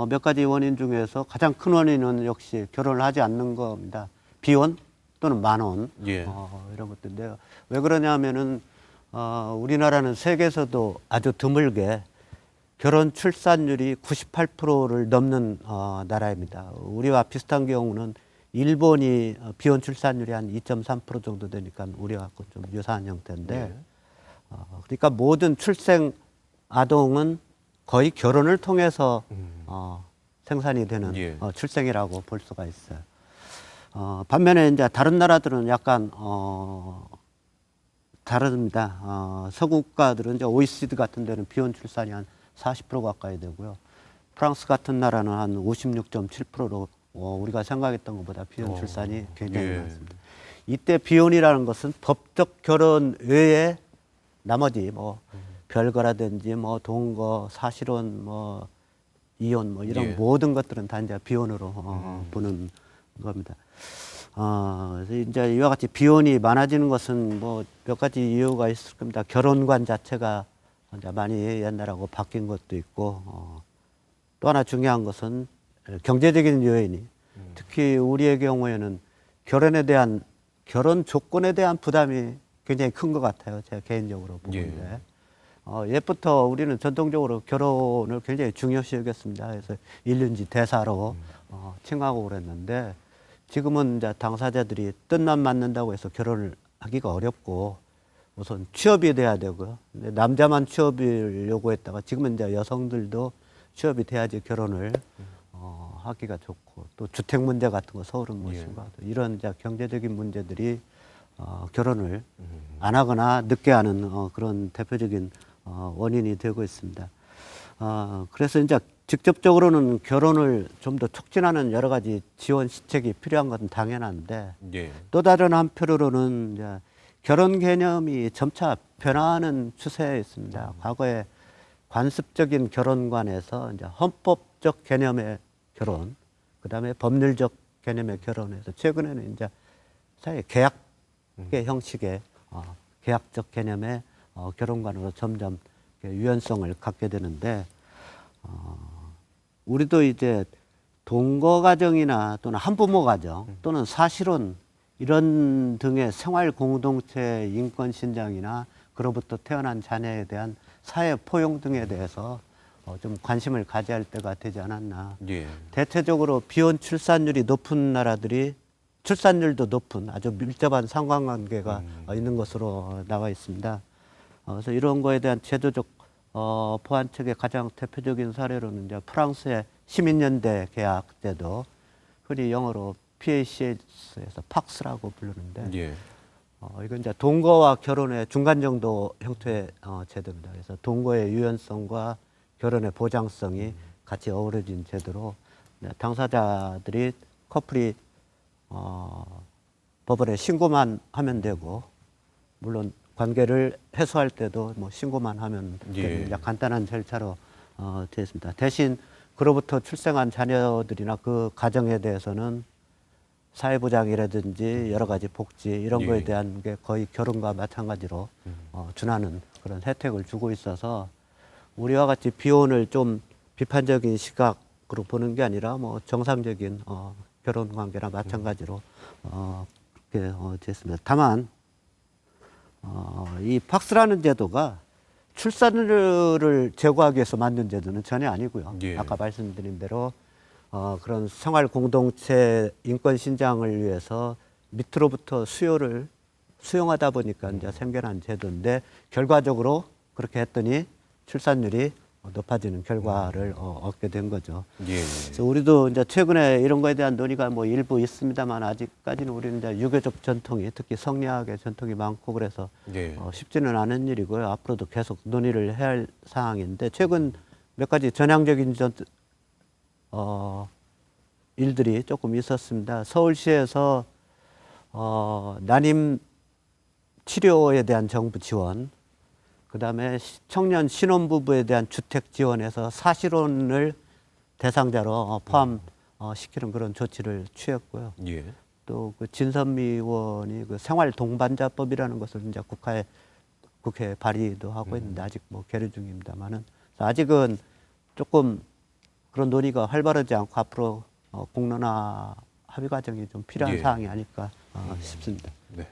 몇 가지 원인 중에서 가장 큰 원인은 역시 결혼을 하지 않는 겁니다. 비혼 또는 만혼 이런 것들인데요. 왜 그러냐면은 우리나라는 세계에서도 아주 드물게 결혼 출산율이 98%를 넘는 나라입니다. 우리와 비슷한 경우는 일본이 비혼 출산율이 한 2.3% 정도 되니까 우리와 좀 유사한 형태인데 그러니까 모든 출생 아동은 거의 결혼을 통해서 생산이 되는 출생이라고 볼 수가 있어요. 반면에 이제 다른 나라들은 약간 다릅니다. 서구 국가들은 이제 OECD 같은 데는 비혼 출산이 한 40% 가까이 되고요. 프랑스 같은 나라는 한 56.7%로 우리가 생각했던 것보다 비혼 출산이 굉장히 많습니다. 이때 비혼이라는 것은 법적 결혼 외에 나머지 뭐 별거라든지 뭐 동거, 사실혼, 뭐 이혼 뭐 이런 모든 것들은 다 이제 비혼으로 보는 겁니다. 그래서 이제 이와 같이 비혼이 많아지는 것은 뭐 몇 가지 이유가 있을 겁니다. 결혼관 자체가 이제 많이 옛날하고 바뀐 것도 있고 또 하나 중요한 것은 경제적인 요인이 특히 우리의 경우에는 결혼 조건에 대한 부담이 굉장히 큰 것 같아요. 제가 개인적으로 보는데 옛부터 우리는 전통적으로 결혼을 굉장히 중요시 여겼습니다. 그래서 일륜지 대사로 칭하고 그랬는데 지금은 이제 당사자들이 뜻만 맞는다고 해서 결혼을 하기가 어렵고 우선 취업이 돼야 되고요. 근데 남자만 취업을 요구했다가 지금은 이제 여성들도 취업이 돼야지 결혼을 하기가 좋고 또 주택 문제 같은 거 서울은 뭐 예. 심각하고 이런 이제 경제적인 문제들이 결혼을 안 하거나 늦게 하는 그런 대표적인 원인이 되고 있습니다. 그래서 이제 직접적으로는 결혼을 좀 더 촉진하는 여러 가지 지원 시책이 필요한 건 당연한데 예. 또 다른 한편으로는 이제 결혼 개념이 점차 변화하는 추세에 있습니다. 과거에 관습적인 결혼관에서 이제 헌법적 개념의 결혼, 그다음에 법률적 개념의 결혼에서 최근에는 이제 사회 계약의 형식의 계약적 개념의 결혼관으로 점점 유연성을 갖게 되는데 우리도 이제 동거 가정이나 또는 한부모 가정 또는 사실혼 이런 등의 생활 공동체 인권 신장이나 그로부터 태어난 자녀에 대한 사회 포용 등에 대해서 좀 관심을 가져야 할 때가 되지 않았나. 예. 대체적으로 비혼 출산율이 높은 나라들이 출산율도 높은 아주 밀접한 상관관계가 있는 것으로 나와 있습니다. 그래서 이런 거에 대한 제도적 보완책의 가장 대표적인 사례로는 이제 프랑스의 시민연대 계약 제도, 흔히 영어로 PACS에서 팍스라고 부르는데, 예. 이건 이제 동거와 결혼의 중간 정도 형태의 제도입니다. 그래서 동거의 유연성과 결혼의 보장성이 같이 어우러진 제도로 당사자들이 커플이 법원에 신고만 하면 되고, 물론 관계를 해소할 때도 뭐 신고만 하면 되는 예. 간단한 절차로 되어 있습니다. 대신 그로부터 출생한 자녀들이나 그 가정에 대해서는 사회보장이라든지 여러 가지 복지 이런 예. 거에 대한 게 거의 결혼과 마찬가지로 준하는 그런 혜택을 주고 있어서 우리와 같이 비혼을 좀 비판적인 시각으로 보는 게 아니라 뭐 정상적인 결혼 관계나 마찬가지로 그렇게 됐습니다. 다만 이 팍스라는 제도가 출산율을 제고하기 위해서 만든 제도는 전혀 아니고요. 예. 아까 말씀드린 대로 그런 생활 공동체 인권 신장을 위해서 밑으로부터 수요를 수용하다 보니까 이제 생겨난 제도인데 결과적으로 그렇게 했더니 출산율이 높아지는 결과를 얻게 된 거죠. 예. 그래서 우리도 이제 최근에 이런 거에 대한 논의가 뭐 일부 있습니다만 아직까지는 우리는 이제 유교적 전통이 특히 성리학의 전통이 많고 그래서 예. 쉽지는 않은 일이고요. 앞으로도 계속 논의를 해야 할 사항인데 최근 몇 가지 전향적인 일들이 조금 있었습니다. 서울시에서 난임 치료에 대한 정부 지원, 그다음에 청년 신혼부부에 대한 주택 지원에서 사실혼을 대상자로 포함시키는 그런 조치를 취했고요. 예. 또 그 진선미 의원이 그 생활 동반자법이라는 것을 이제 국회에 발의도 하고 있는데 아직 뭐 계류 중입니다만은 아직은 조금 그런 논의가 활발하지 않고 앞으로 공론화 합의 과정이 좀 필요한 예. 사항이 아닐까 싶습니다. 네.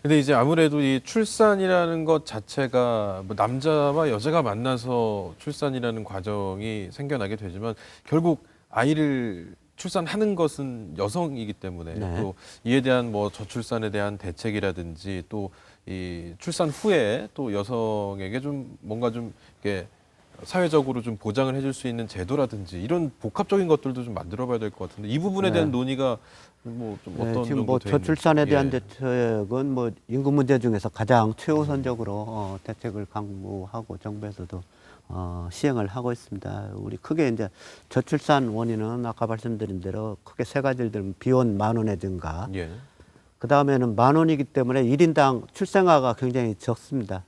근데 이제 아무래도 이 출산이라는 것 자체가 뭐 남자와 여자가 만나서 출산이라는 과정이 생겨나게 되지만 결국 아이를 출산하는 것은 여성이기 때문에 네. 또 이에 대한 뭐 저출산에 대한 대책이라든지 또 이 출산 후에 또 여성에게 좀 뭔가 좀 이렇게 사회적으로 좀 보장을 해줄 수 있는 제도라든지 이런 복합적인 것들도 좀 만들어봐야 될 것 같은데 이 부분에 대한 논의가 뭐 좀 어떤 지금 정도 뭐 돼 있는지. 저출산에 대한 예. 대책은 뭐 인구 문제 중에서 가장 최우선적으로 대책을 강구하고 정부에서도 시행을 하고 있습니다. 우리 크게 이제 저출산 원인은 아까 말씀드린 대로 크게 세 가지를 들면 비혼 만원의 증가, 예. 그 다음에는 만원이기 때문에 1인당 출생아가 굉장히 적습니다.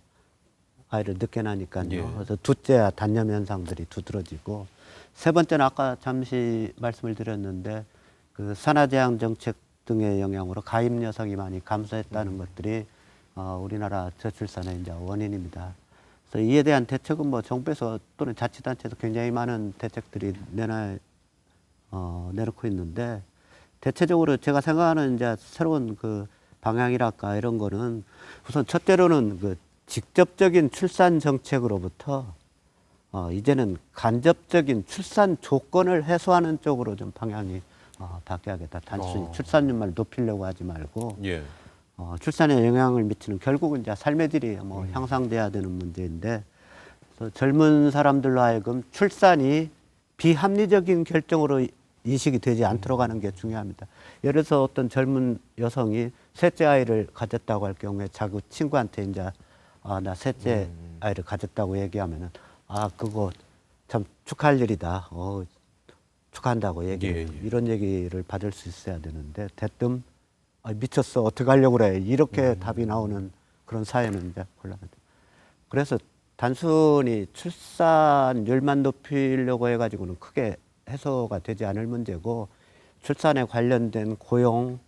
아이를 늦게 나니까요. 예. 그래서 둘째야 단년 현상들이 두드러지고 세 번째는 아까 잠시 말씀을 드렸는데 그 산하제한 정책 등의 영향으로 가임 여성이 많이 감소했다는 것들이 우리나라 저출산의 이제 원인입니다. 그래서 이에 대한 대책은 뭐 정부에서 또는 자치단체에서 굉장히 많은 대책들이 내놓고 있는데 대체적으로 제가 생각하는 이제 새로운 그 방향이랄까 이런 거는 우선 첫째로는 그 직접적인 출산 정책으로부터 이제는 간접적인 출산 조건을 해소하는 쪽으로 좀 방향이 바뀌어야겠다. 단순히 출산율만 높이려고 하지 말고 예. 출산에 영향을 미치는 결국은 이제 삶의 질이 뭐 향상돼야 되는 문제인데 그래서 젊은 사람들로 하여금 출산이 비합리적인 결정으로 인식이 되지 않도록 하는 게 중요합니다. 예를 들어서 어떤 젊은 여성이 셋째 아이를 가졌다고 할 경우에 자기 친구한테 이제 나 셋째 아이를 가졌다고 얘기하면은 그거 참 축하할 일이다. 축하한다고 얘기해. 이런 얘기를 받을 수 있어야 되는데 대뜸 미쳤어 어떻게 하려고 그래 이렇게 답이 나오는 그런 사회는 이제 곤란하죠. 그래서 단순히 출산율만 높이려고 해가지고는 크게 해소가 되지 않을 문제고 출산에 관련된 고용,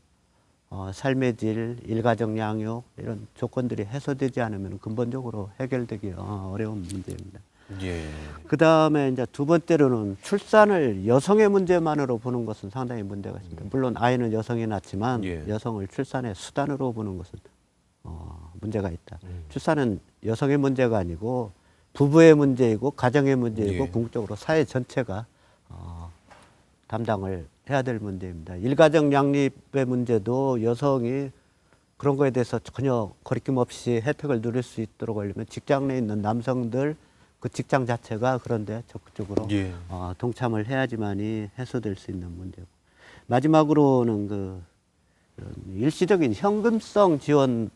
삶의 질, 일가정 양육 이런 조건들이 해소되지 않으면 근본적으로 해결되기 어려운 문제입니다. 예. 그 다음에 이제 두 번째로는 출산을 여성의 문제만으로 보는 것은 상당히 문제가 있습니다. 물론 아이는 여성이 낳지만 여성을 출산의 수단으로 보는 것은 문제가 있다. 출산은 여성의 문제가 아니고 부부의 문제이고 가정의 문제이고 궁극적으로 사회 전체가 담당을 해야 될 문제입니다. 일가정 양립의 문제도 여성이 그런 거에 대해서 전혀 거리낌 없이 혜택을 누릴 수 있도록 하려면 직장 내에 있는 남성들 그 직장 자체가 그런데 적극적으로 동참을 해야지만이 해소될 수 있는 문제고 마지막으로는 그 일시적인 현금성 지원보다는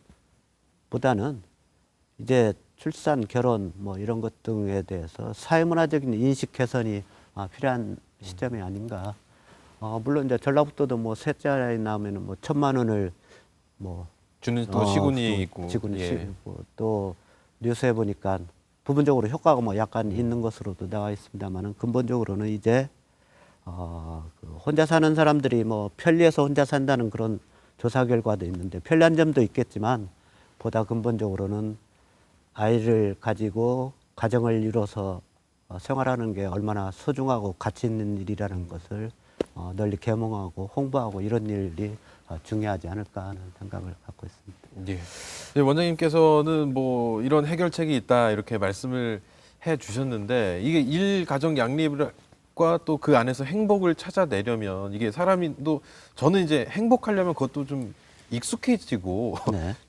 이제 출산, 결혼 뭐 이런 것 등에 대해서 사회문화적인 인식 개선이 필요한 시점이 아닌가. 물론 이제 전라북도도 뭐 셋째 아이 낳으면 뭐 1,000만 원을 뭐 주는 또 시군이 있고 또 뉴스에 보니까 부분적으로 효과가 뭐 약간 있는 것으로도 나와 있습니다만은 근본적으로는 이제 그 혼자 사는 사람들이 뭐 편리해서 혼자 산다는 그런 조사 결과도 있는데 편리한 점도 있겠지만 보다 근본적으로는 아이를 가지고 가정을 이뤄서 생활하는 게 얼마나 소중하고 가치 있는 일이라는 것을 널리 계몽하고 홍보하고 이런 일이 중요하지 않을까 하는 생각을 갖고 있습니다. 예. 원장님께서는 뭐 이런 해결책이 있다 이렇게 말씀을 해 주셨는데 이게 일가정 양립과 또 그 안에서 행복을 찾아내려면 이게 사람이 또 저는 이제 행복하려면 그것도 좀 익숙해지고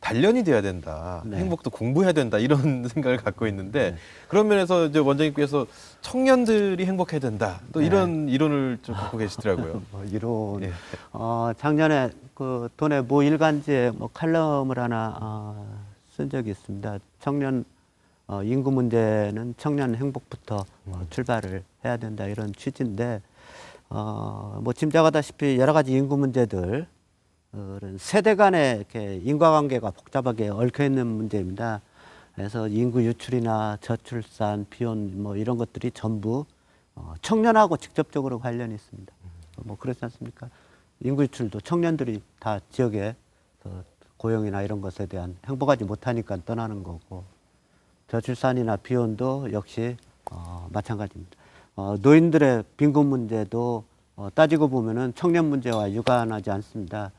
단련이 돼야 된다. 행복도 공부해야 된다. 이런 생각을 갖고 있는데 그런 면에서 이제 원장님께서 청년들이 행복해야 된다. 또 이런 이론을 좀 갖고 계시더라고요. 이론. 작년에 그 돈의 모 일간지에 뭐 칼럼을 하나 쓴 적이 있습니다. 청년 인구 문제는 청년 행복부터 출발을 해야 된다 이런 취지인데 뭐 짐작하다시피 여러 가지 인구 문제들 세대 간의 이렇게 인과관계가 복잡하게 얽혀 있는 문제입니다. 그래서 인구 유출이나 저출산, 비혼 뭐 이런 것들이 전부 청년하고 직접적으로 관련이 있습니다. 뭐 그렇지 않습니까? 인구 유출도 청년들이 다 지역에 고용이나 이런 것에 대한 행복하지 못하니까 떠나는 거고 저출산이나 비혼도 역시 마찬가지입니다. 노인들의 빈곤 문제도 따지고 보면은 청년 문제와 유관하지 않습니다.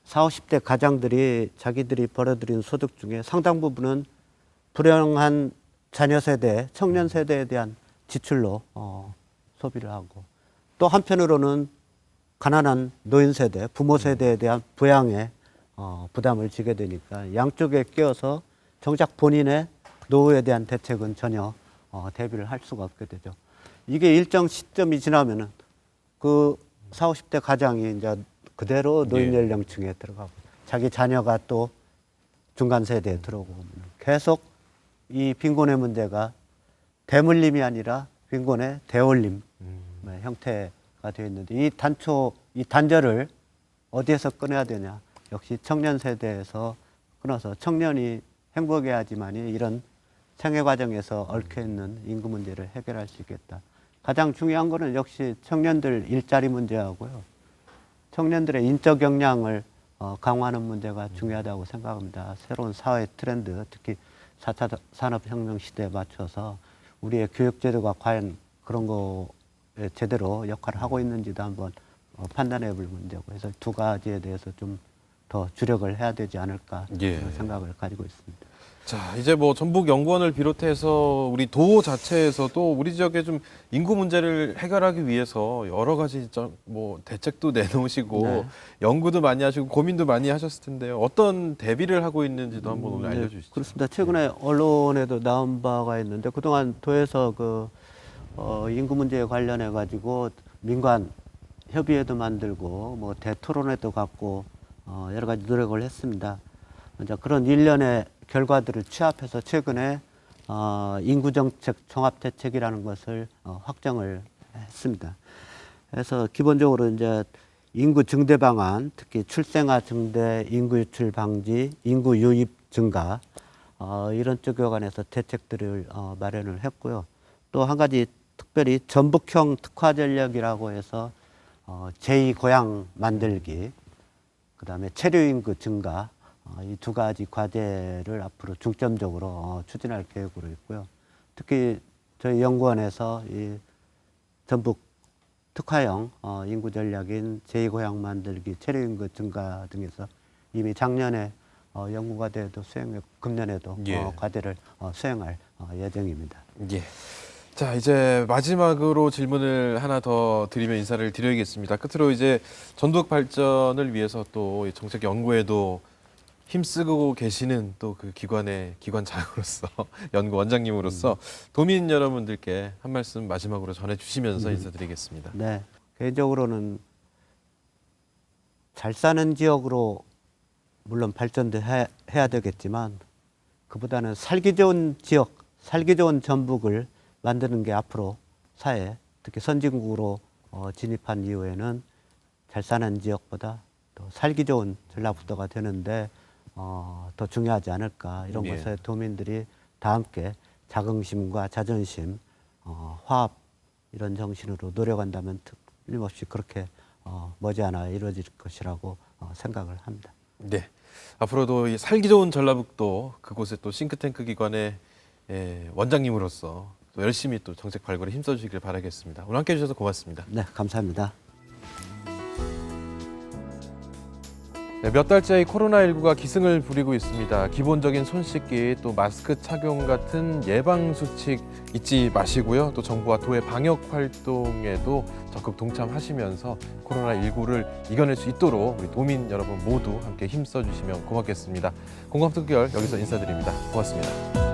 40, 50대 가장들이 자기들이 벌어들인 소득 중에 상당 부분은 불행한 자녀 세대, 청년 세대에 대한 지출로 소비를 하고 또 한편으로는 가난한 노인 세대, 부모 세대에 대한 부양에 부담을 지게 되니까 양쪽에 끼어서 정작 본인의 노후에 대한 대책은 전혀 대비를 할 수가 없게 되죠. 이게 일정 시점이 지나면은 그 40, 50대 가장이 이제 그대로 노인 연령층에 들어가고 자기 자녀가 또 중간 세대에 들어오고 계속 이 빈곤의 문제가 대물림이 아니라 빈곤의 대올림 형태가 되어 있는데 이 단절을 어디에서 끊어야 되냐? 역시 청년 세대에서 끊어서 청년이 행복해야지만이 이런 생애 과정에서 얽혀 있는 인구 문제를 해결할 수 있겠다. 가장 중요한 거는 역시 청년들 일자리 문제하고요. 청년들의 인적 역량을 강화하는 문제가 중요하다고 생각합니다. 새로운 사회 트렌드, 특히 4차 산업혁명 시대에 맞춰서 우리의 교육제도가 과연 그런 거에 제대로 역할을 하고 있는지도 한번 판단해 볼 문제고 그래서 두 가지에 대해서 좀 더 주력을 해야 되지 않을까 그런 생각을 가지고 있습니다. 자, 이제 뭐 전북연구원을 비롯해서 우리 도 자체에서도 우리 지역의 좀 인구 문제를 해결하기 위해서 여러 가지 뭐 대책도 내놓으시고 연구도 많이 하시고 고민도 많이 하셨을 텐데요. 어떤 대비를 하고 있는지도 한번 오늘 알려주시죠. 그렇습니다. 최근에 언론에도 나온 바가 있는데 그동안 도에서 그 인구 문제에 관련해 가지고 민관 협의회도 만들고 뭐 대토론회도 갖고 여러 가지 노력을 했습니다. 이제 그런 일련의 결과들을 취합해서 최근에 인구정책 종합대책이라는 것을 확정을 했습니다. 그래서 기본적으로 이제 인구 증대 방안, 특히 출생아 증대, 인구 유출 방지, 인구 유입 증가 이런 쪽에 관해서 대책들을 마련을 했고요. 또 한 가지 특별히 전북형 특화 전략이라고 해서 제2고향 만들기, 그다음에 체류 인구 증가 이 두 가지 과제를 앞으로 중점적으로 추진할 계획으로 있고요. 특히 저희 연구원에서 이 전북 특화형 인구 전략인 제2고향 만들기, 체류 인구 증가 등에서 이미 작년에 연구 과제도 수행했고 금년에도 예. 과제를 수행할 예정입니다. 예. 자, 이제 마지막으로 질문을 하나 더 드리면 인사를 드려야겠습니다. 끝으로 이제 전북 발전을 위해서 또 정책 연구에도 힘쓰고 계시는 또 그 기관의 기관장으로서 연구 원장님으로서 도민 여러분들께 한 말씀 마지막으로 전해주시면서 인사드리겠습니다. 네, 개인적으로는 잘 사는 지역으로 물론 발전도 해야 되겠지만 그보다는 살기 좋은 지역, 살기 좋은 전북을 만드는 게 앞으로 사회, 특히 선진국으로 진입한 이후에는 잘 사는 지역보다 또 살기 좋은 전라북도가 되는데 더 중요하지 않을까. 이런 예. 것에 도민들이 다 함께 자긍심과 자존심, 화합 이런 정신으로 노력한다면 틀림없이 그렇게 머지않아 이루어질 것이라고 생각을 합니다. 네. 앞으로도 이 살기 좋은 전라북도 그곳에 또 싱크탱크 기관의 원장님으로서 또 열심히 또 정책 발굴에 힘써주시길 바라겠습니다. 오늘 함께 해주셔서 고맙습니다. 네, 감사합니다. 네, 몇 달째 이 코로나19가 기승을 부리고 있습니다. 기본적인 손 씻기 또 마스크 착용 같은 예방 수칙 잊지 마시고요. 또 정부와 도의 방역 활동에도 적극 동참하시면서 코로나19를 이겨낼 수 있도록 우리 도민 여러분 모두 함께 힘써 주시면 고맙겠습니다. 공감특별 여기서 인사드립니다. 고맙습니다.